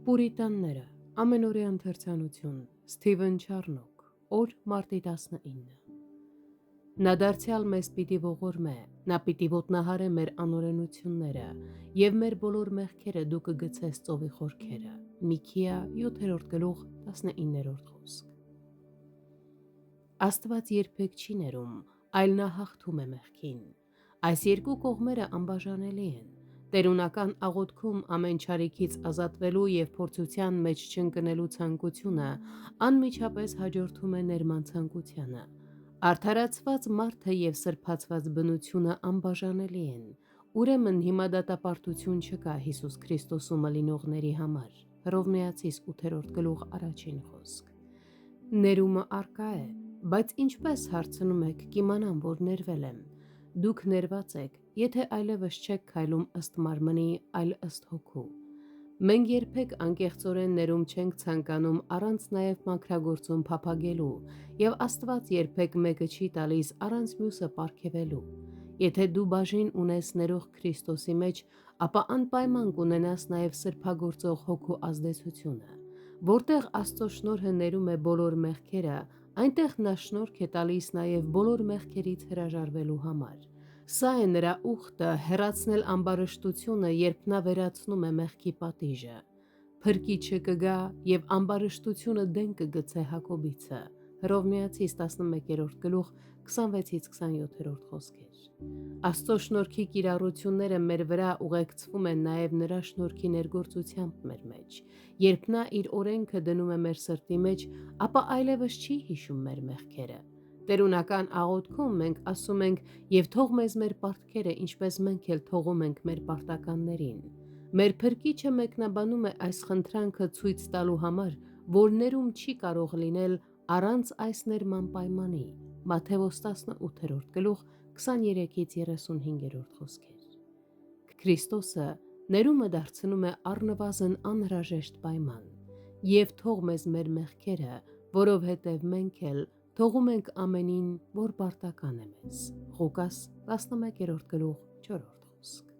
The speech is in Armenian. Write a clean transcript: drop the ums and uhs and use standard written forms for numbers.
Պուրիտանները, ամենօրյա ընթերցանություն, Սթիվեն Չառնոկ, օր մարտի 19։ Նա դարձյալ մեզ պիտի ողորմե, նա պիտի ոտնահարե մեր անօրենությունները, և մեր բոլոր մեղքերը դու կգցես ծովի խորքերը։ Միքիա 7:19 խոսք։ Աստված երբեք չի ներում, այլ նա հաղթում է մեղքին։ Այս երկու կողմերը անբաժանելի են։ Տերունական աղոթքում ամեն չարիքից ազատվելու և փորձության մեջ չընկնելու ցանկությունը անմիջապես հաջորդում է ներման ցանկությանը։ Արդարացված մարդը և սրբացված բնությունը անբաժանելի են, ուրեմն հիմա դատապարտություն չկա Հիսուս Քրիստոսում ըլինողների համար։ Հռովմայացիս 8:1 խոսք։ Ներումը առկա է, բայց ինչպես հարցնում եք, կիմանամ, որ ներվել եմ։ Դուք ներված եք, եթե այլևս չեք քայլում ըստ մարմնի, այլ ըստ հոգու։ Մենք երբեք անկեղծորեն ներում չենք ցանկանում առանց նաև մաքրագործում փափագելու, և Աստված երբեք մեկը չի տալիս առանց մյուսը պարգևելու։ Եթե դու բաժին ունես ներող Քրիստոսի մեջ, ապա անպայման կունենաս նաև սրբագործող հոգու ազդեցությունը։ Որտեղ Աստծո շնորհը ներում է բոլոր մեղքերը, այնտեղ նա շնորհ է տալիս նաև բոլոր մեղքերից հրաժարվելու համար։ Սա է նրա ուխտը հեռացնել ամբարշտությունը, երբ նա վերացնում է մեղքի պատիժը։ Փրկիչը կգա և ամբարշտությունը դեն կգցե Հակոբիցը։ Հռովմայացիս 11:26-27 խոսքեր։ Աստծո շնորհքի կիրառությունները մեր վրա ուղեկցվում են նաև նրա շնորհքի ներգործությամբ մեր մեջ։ Երբ նա իր օրենքը դնում է մեր սրտի մեջ, ապա այլևս չի հիշում մեր մեղքերը։ Տերունական աղոթքում մենք ասում ենք. «Եվ թող մեզ մեր պարտքերը, ինչպես մենք էլ թողում ենք մեր պարտականներին»։ Մեր Փրկիչը մեկնաբանում է այս խնդրանքը ցույց տալու համար, որ ներում չի կարող լինել առանց այս ներման պայմանի։ Մատթեոս 18:23-35 խոսքեր։ Քրիստոսը ներումը դարձնում է առնվազն անհրաժեշտ պայման։ «Եվ թող մեզ մեր մեղքերը, որովհետև մենք էլ թողում ենք ամենին, որ պարտական է մեզ»։ Ղուկաս 11:4 խոսք։